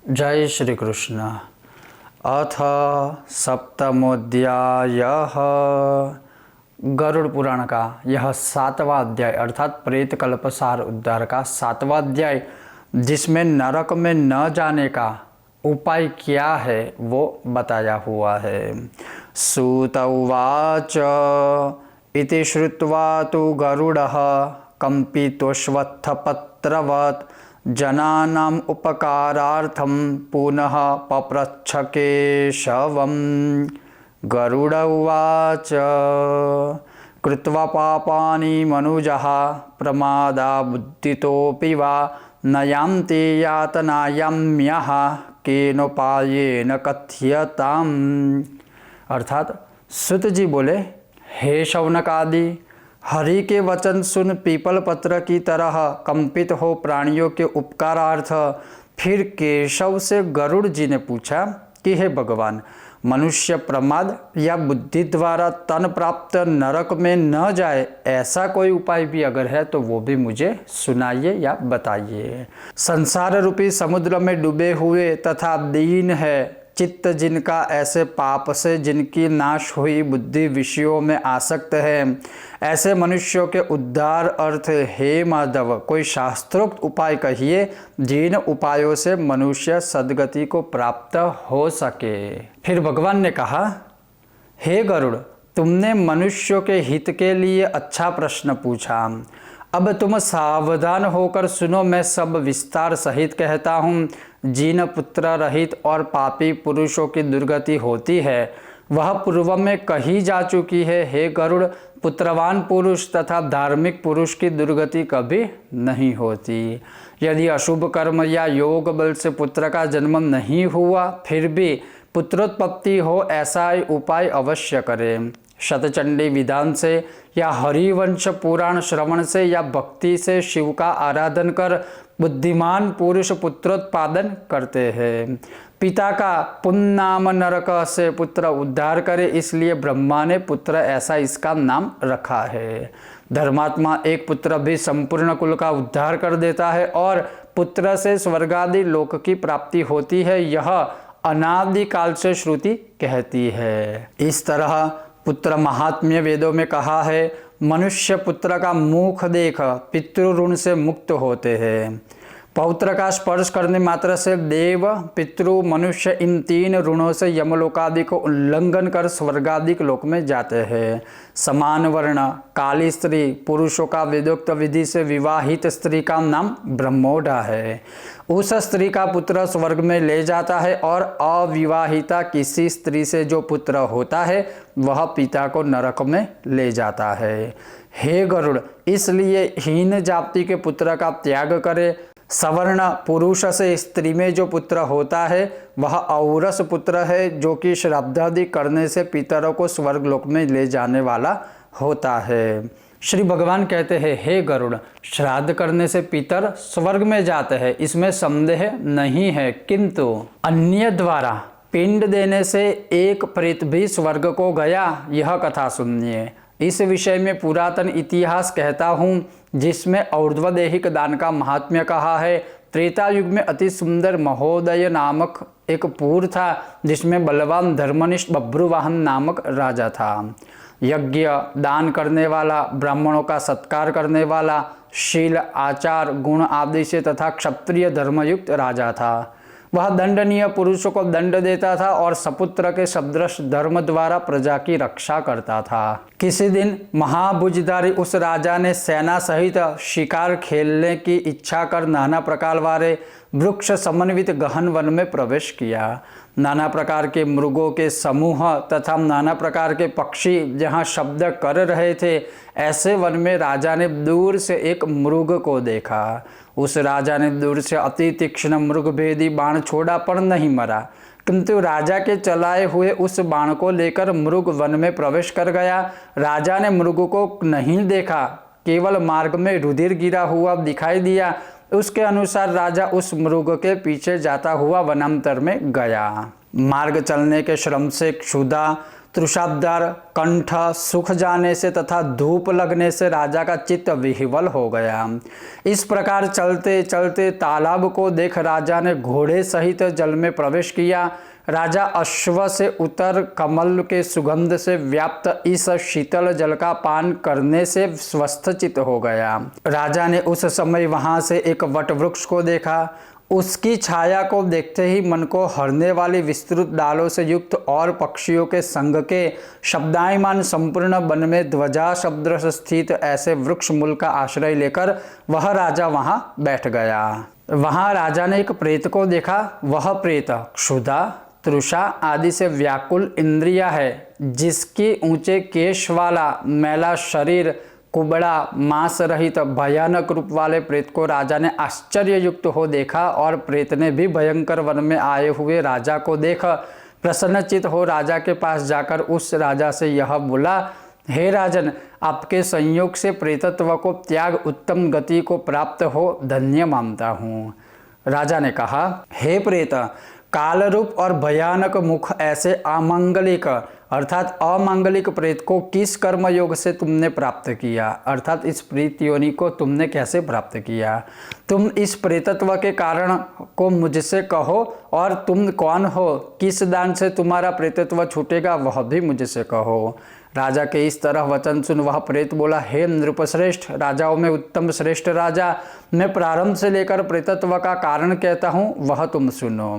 जय श्री कृष्ण। अथ सप्तमोऽध्यायः। गरुड़ पुराण का यह 7वां अध्याय अर्थात प्रेत कल्पसार उद्धार का 7वां अध्याय, जिसमें नरक में न जाने का उपाय क्या है वो बताया हुआ है। सूत उवाच इति श्रुत्वा तु गरुडः कंपितोऽश्वत्थपत्रवत् जनानाम् उपकारार्थं पुनः पप्रच्छ केशवम्। गरुड उवाच कृत्वा पापानि मनुजः प्रमादाबुद्धितोऽपि वा न यान्ति यातनायाम्यः केनोपायेन कथ्यताम्। अर्थात सुत जी बोले, हे शौनकादि, हरि के वचन सुन पीपल पत्र की तरह कंपित हो प्राणियों के उपकारार्थ फिर केशव से गरुड़ जी ने पूछा कि हे भगवान, मनुष्य प्रमाद या बुद्धि द्वारा तन प्राप्त नरक में न जाए, ऐसा कोई उपाय भी अगर है तो वो भी मुझे सुनाइए या बताइए। संसार रूपी समुद्र में डूबे हुए तथा दीन है चित्त जिनका, ऐसे पाप से जिनकी नाश हुई बुद्धि विषयों में आसक्त है, ऐसे मनुष्यों के उद्धार अर्थ हे माधव कोई शास्त्रोक्त उपाय कहिए जिन उपायों से मनुष्य सद्गति को प्राप्त हो सके। फिर भगवान ने कहा, हे गरुड़, तुमने मनुष्यों के हित के लिए अच्छा प्रश्न पूछा। अब तुम सावधान होकर सुनो, मैं सब विस्तार सहित कहता हूँ। जिन पुत्र रहित और पापी पुरुषों की दुर्गति होती है वह पूर्व में कही जा चुकी है। हे गरुड़, पुत्रवान पुरुष तथा धार्मिक पुरुष की दुर्गति कभी नहीं होती। यदि अशुभ कर्म या योग बल से पुत्र का जन्म नहीं हुआ फिर भी पुत्रोत्पत्ति हो, ऐसा ही उपाय अवश्य करें। शतचंडी विधान से या हरिवंश पुराण श्रवण से या भक्ति से शिव का आराधन कर बुद्धिमान पुरुष पुत्रोत्पादन करते हैं। पिता का पुण्नाम नरक से पुत्र उद्धार करे, इसलिए ब्रह्मा ने पुत्र ऐसा इसका नाम रखा है। धर्मात्मा एक पुत्र भी संपूर्ण कुल का उद्धार कर देता है और पुत्र से स्वर्गादि लोक की प्राप्ति होती है, यह अनादि काल से श्रुति कहती है। इस तरह पुत्र महात्म्य वेदों में कहा है, मनुष्य पुत्र का मुख देख पितृ ऋण से मुक्त होते हैं। पौत्र का स्पर्श करने मात्र से देव, पितृ, मनुष्य इन 3 ऋणों से यमलोकादि को उल्लंघन कर स्वर्गादिक लोक में जाते हैं। समान वर्ण काली स्त्री पुरुषों का वेदोक्त विधि से विवाहित स्त्री का नाम ब्रह्मोढ़ा है। उस स्त्री का पुत्र स्वर्ग में ले जाता है और अविवाहिता किसी स्त्री से जो पुत्र होता है वह पिता को नरक में ले जाता है। हे गरुड़, इसलिए हीन जाति के पुत्र का त्याग करे। सवर्ण पुरुष से स्त्री में जो पुत्र होता है वह औरस पुत्र है, जो कि श्राद्धादि करने से पितरों को स्वर्ग लोक में ले जाने वाला होता है। श्री भगवान कहते हैं, हे गरुड़, श्राद्ध करने से पितर स्वर्ग में जाते हैं, इसमें संदेह नहीं है, किंतु अन्य द्वारा पिंड देने से एक प्रेत भी स्वर्ग को गया, यह कथा सुनिए। इस विषय में पुरातन इतिहास कहता हूँ, जिसमें और्ध्वदेहिक दान का महात्म्य कहा है। त्रेता युग में अति सुंदर महोदय नामक एक पुर था, जिसमें बलवान धर्मनिष्ठ बभ्रुवाहन नामक राजा था। यज्ञ दान करने वाला, ब्राह्मणों का सत्कार करने वाला, शील आचार गुण आदि से तथा क्षत्रिय धर्मयुक्त राजा था। वह दंडनीय पुरुषों को दंड देता था और सपुत्र के सदृश धर्म द्वारा प्रजा की रक्षा करता था। किसी दिन महाभुजधारी उस राजा ने सेना सहित शिकार खेलने की इच्छा कर नाना प्रकार वाले वृक्ष समन्वित गहन वन में प्रवेश किया। नाना प्रकार के मृगों के समूह तथा नाना प्रकार के पक्षी जहाँ शब्द कर रहे थे, ऐसे वन में राजा ने दूर से एक मृग को देखा। उस राजा ने दूर से अति तीक्ष्ण मृगभेदी बाण छोड़ा पर नहीं मरा, किंतु राजा के चलाए हुए उस बाण को लेकर मृग वन में प्रवेश कर गया। राजा ने मृग को नहीं देखा, केवल मार्ग में रुधिर गिरा हुआ दिखाई दिया। उसके अनुसार राजा उस मृग के पीछे जाता हुआ वनांतर में गया। मार्ग चलने के श्रम से क्षुधा तृषाब्दार कंठ सूख जाने से तथा धूप लगने से राजा का चित्त विह्वल हो गया। इस प्रकार चलते चलते तालाब को देख राजा ने घोड़े सहित जल में प्रवेश किया। राजा अश्व से उतर कमल के सुगंध से व्याप्त इस शीतल जल का पान करने से स्वस्थचित हो गया। राजा ने उस समय वहां से एक वट वृक्ष को देखा। उसकी छाया को देखते ही मन को हरने वाली विस्तृत डालों से युक्त और पक्षियों के संग के शब्दायमान संपूर्ण वन में ध्वजा शब्द स्थित ऐसे वृक्ष मूल का आश्रय लेकर वह राजा वहां बैठ गया। वहां राजा ने एक प्रेत को देखा। वह प्रेत क्षुधा, तृषा आदि से व्याकुल इंद्रिया है, जिसकी ऊंचे केश वाला मैला शरीर, कुबड़ा मांस रहित भयानक रूप वाले प्रेत को राजा ने आश्चर्य युक्त हो देखा। और प्रेत ने भी भयंकर वन में आए हुए राजा को देख प्रसन्नचित हो राजा के पास जाकर उस राजा से यह बोला, हे राजन, आपके संयोग से प्रेतत्व को त्याग उत्तम गति को प्राप्त हो धन्य मानता हूँ। राजा ने कहा, हे प्रेत, काल रूप और भयानक मुख ऐसे अमांगलिक अर्थात अमांगलिक प्रेत को किस कर्म योग से तुमने प्राप्त किया, अर्थात इस प्रेत योनि को तुमने कैसे प्राप्त किया। तुम इस प्रेतत्व के कारण को मुझसे कहो और तुम कौन हो, किस दान से तुम्हारा प्रेतत्व छूटेगा वह भी मुझसे कहो। राजा के इस तरह वचन सुन वह प्रेत बोला, हे नृपश्रेष्ठ, राजाओं में उत्तम श्रेष्ठ राजा, मैं प्रारंभ से लेकर प्रेतत्व का कारण कहता हूँ, वह तुम सुनो।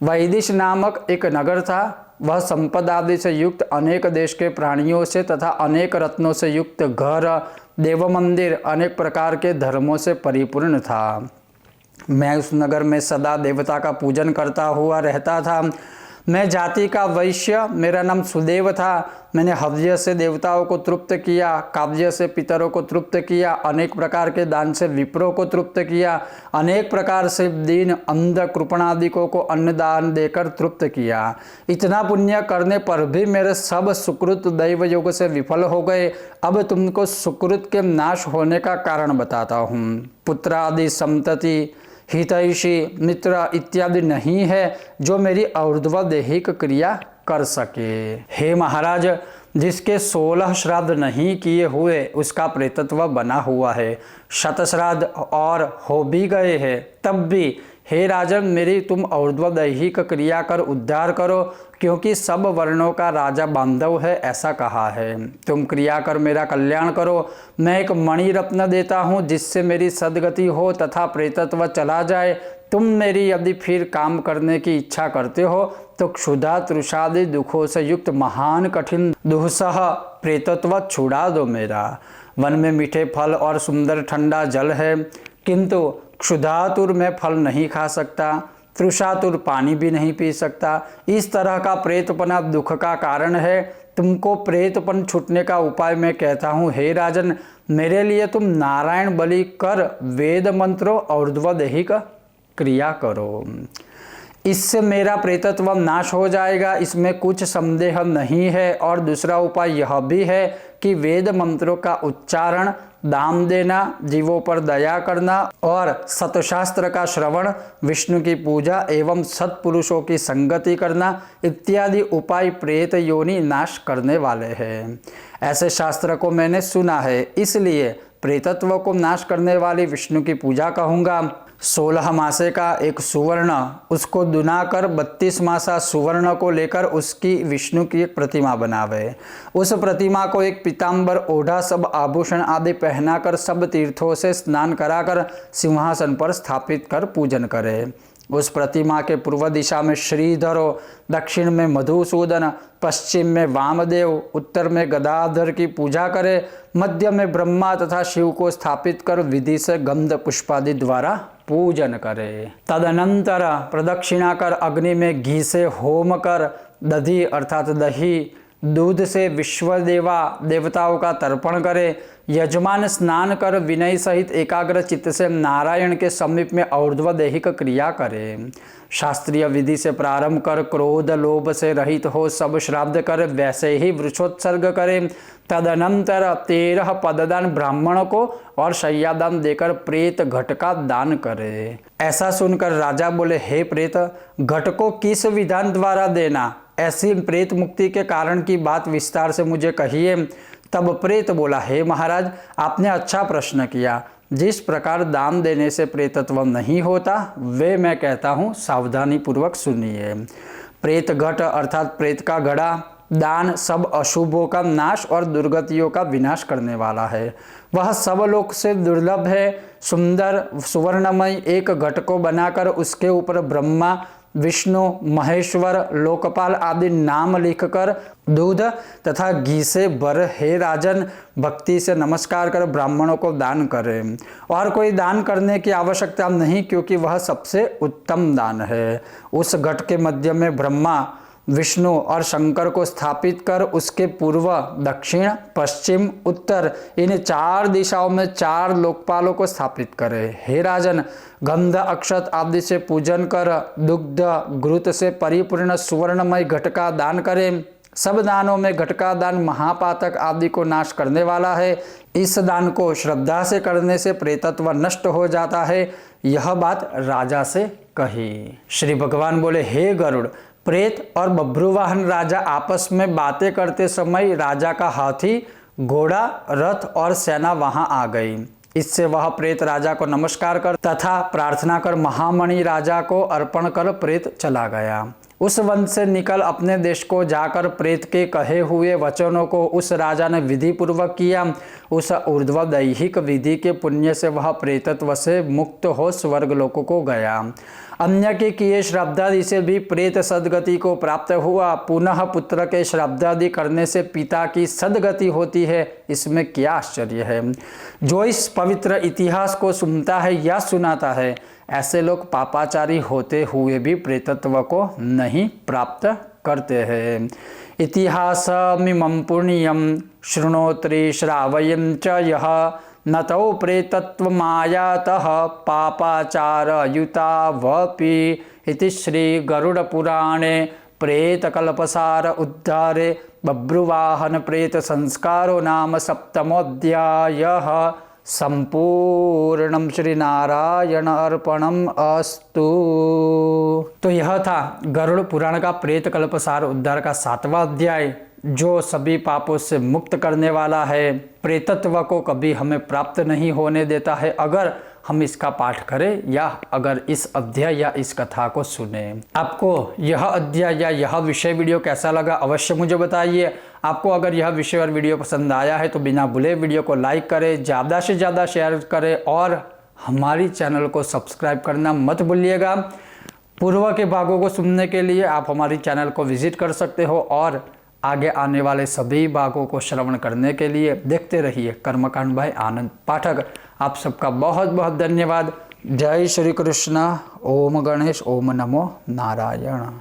वैदिश नामक एक नगर था। वह संपदा आदि से युक्त अनेक देश के प्राणियों से तथा अनेक रत्नों से युक्त घर, देव मंदिर, अनेक प्रकार के धर्मों से परिपूर्ण था। मैं उस नगर में सदा देवता का पूजन करता हुआ रहता था। मैं जाति का वैश्य, मेरा नाम सुदेव था। मैंने हव्य से देवताओं को तृप्त किया, काव्य से पितरों को तृप्त किया, अनेक प्रकार के दान से विप्रों को तृप्त किया, अनेक प्रकार से दीन अंध कृपणादिकों को अन्नदान देकर तृप्त किया। इतना पुण्य करने पर भी मेरे सब सुकृत दैव योग से विफल हो गए। अब तुमको सुकृत के नाश होने का कारण बताता हूँ। पुत्र आदि संतति, हितैषी, मित्र इत्यादि नहीं है जो मेरी और्ध्वदेहिक क्रिया कर सके। हे महाराज, जिसके 16 श्राद्ध नहीं किए हुए उसका प्रेतत्व बना हुआ है, शतश्राद्ध और हो भी गए हैं, तब भी हे राजन, मेरी तुम और्ध्वदैहिक क्रिया कर उद्धार करो, क्योंकि सब वर्णों का राजा बांधव है, ऐसा कहा है। तुम क्रिया कर मेरा कल्याण करो। मैं एक मणि रत्न देता हूँ जिससे मेरी सद्गति हो तथा प्रेतत्व चला जाए। तुम मेरी यदि फिर काम करने की इच्छा करते हो तो क्षुधा तृषादि दुखों से युक्त महान कठिन दुःसह प्रेतत्व छुड़ा दो मेरा। वन में मीठे फल और सुंदर ठंडा जल है, किंतु क्षुधातुर मैं फल नहीं खा सकता, तृषातुर पानी भी नहीं पी सकता। इस तरह का प्रेतपना दुख का कारण है। तुमको प्रेतपन छूटने का उपाय मैं कहता हूँ। हे राजन, मेरे लिए तुम नारायण बलि कर वेद मंत्रों और्ध्वदेहिक क्रिया करो, इससे मेरा प्रेतत्व नाश हो जाएगा, इसमें कुछ संदेह नहीं है। और दूसरा उपाय यह भी है कि वेद मंत्रों का उच्चारण, दान देना, जीवों पर दया करना और सतशास्त्र का श्रवण, विष्णु की पूजा एवं सत्पुरुषों की संगति करना इत्यादि उपाय प्रेत योनि नाश करने वाले हैं। ऐसे शास्त्र को मैंने सुना है, इसलिए प्रेतत्व को नाश करने वाली विष्णु की पूजा कहूँगा। 16 मासे का एक सुवर्ण, उसको दुना कर 32 मासा सुवर्ण को लेकर उसकी विष्णु की एक प्रतिमा बनावे। उस प्रतिमा को एक पीताम्बर ओढ़ा सब आभूषण आदि पहनाकर सब तीर्थों से स्नान कराकर सिंहासन पर स्थापित कर पूजन करे। उस प्रतिमा के पूर्व दिशा में श्रीधरो, दक्षिण में मधुसूदन, पश्चिम में वामदेव, उत्तर में गदाधर की पूजा करे, मध्य में ब्रह्मा तथा शिव को स्थापित कर विधि से गंध पुष्पादि द्वारा पूजन करे। तदनंतर प्रदक्षिणा कर अग्नि में घी से होम कर, दधि अर्थात दही, दूध से विश्वदेवा देवताओं का तर्पण करे। यजमान स्नान कर विनय सहित एकाग्र चित्त से नारायण के समीप में और्ध्वदेहिक क्रिया करे। शास्त्रीय विधि से प्रारंभ कर क्रोध लोभ से रहित हो सब श्राद्ध कर वैसे ही वृक्षोत्सर्ग करे। तदनंतर 13 पददान ब्राह्मण को और शय्यादान देकर प्रेत घट का दान करे। ऐसा सुनकर राजा बोले, हे प्रेत, घट को किस विधान द्वारा देना, ऐसी प्रेत मुक्ति के कारण की बात विस्तार से मुझे कहिए। तब प्रेत बोला, हे महाराज, आपने अच्छा प्रश्न किया। जिस प्रकार दान देने से प्रेतत्व नहीं होता वे मैं कहता हूँ, सावधानी पूर्वक सुनिए। प्रेत घट अर्थात प्रेत का घड़ा दान सब अशुभों का नाश और दुर्गतियों का विनाश करने वाला है। वह सब लोक से दुर्लभ है। सुंदर सुवर्णमय एक घट को बनाकर उसके ऊपर ब्रह्मा, विष्णु, महेश्वर, लोकपाल आदि नाम लिखकर दूध तथा घी से भर हे राजन भक्ति से नमस्कार कर ब्राह्मणों को दान करें। और कोई दान करने की आवश्यकता नहीं, क्योंकि वह सबसे उत्तम दान है। उस घट के मध्य में ब्रह्मा, विष्णु और शंकर को स्थापित कर उसके पूर्व, दक्षिण, पश्चिम, उत्तर इन 4 दिशाओं में 4 लोकपालों को स्थापित करें। हे राजन, गंध अक्षत आदि से पूजन कर दुग्ध घृत से परिपूर्ण सुवर्णमय घट का दान करें। सब दानों में घट का दान महापातक आदि को नाश करने वाला है। इस दान को श्रद्धा से करने से प्रेतत्व नष्ट हो जाता है। यह बात राजा से कही। श्री भगवान बोले, हे गरुड़, प्रेत और बभ्रुवाहन राजा आपस में बातें करते समय राजा का हाथी, घोड़ा, रथ और सेना वहां आ गई। इससे वह प्रेत राजा को नमस्कार कर तथा प्रार्थना कर महामणि राजा को अर्पण कर प्रेत चला गया। उस वन से निकल अपने देश को जाकर प्रेत के कहे हुए वचनों को उस राजा ने विधि पूर्वक किया। उस ऊर्ध्व दैहिक विधि के पुण्य से वह प्रेतत्व से मुक्त हो स्वर्ग लोकों को गया। अन्य के किए श्राद्धादि से भी प्रेत सद्गति को प्राप्त हुआ। पुनः पुत्र के श्राद्धादि करने से पिता की सद्गति होती है। इसमें क्या आश्चर्य है। जो इस पवित्र इतिहास को सुनता है या सुनाता है, ऐसे लोग पापाचारी होते हुए भी प्रेतत्व को नहीं प्राप्त करते हैं। इतिहासमिमं पुण्यं शृणोत्रि श्रावयं च यः न तौ प्रेतत्वमायातः पापाचारयुतावपि इति श्री गरुड़पुराणे प्रेतकल्पसार उद्धारे बभ्रुवाहन प्रेत संस्कारो नाम 7मोऽध्यायः संपूर्णम। श्री नारायण अर्पणम अस्तु। तो यह था गरुड़ पुराण का प्रेत कल्पसार उद्धार का 7वां अध्याय, जो सभी पापों से मुक्त करने वाला है। प्रेतत्व को कभी हमें प्राप्त नहीं होने देता है अगर हम इसका पाठ करें या अगर इस अध्याय या इस कथा को सुने। आपको यह अध्याय या यह विषय वीडियो कैसा लगा अवश्य मुझे बताइए। आपको अगर यह विषय और वीडियो पसंद आया है तो बिना भूले वीडियो को लाइक करें, ज़्यादा से ज़्यादा शेयर करें और हमारी चैनल को सब्सक्राइब करना मत भूलिएगा। पूर्व के भागों को सुनने के लिए आप हमारी चैनल को विजिट कर सकते हो और आगे आने वाले सभी भागों को श्रवण करने के लिए देखते रहिए कर्मकांड बाय आनंद पाठक। आप सबका बहुत बहुत धन्यवाद। जय श्री कृष्ण। ओम गणेश, ओम नमो नारायण।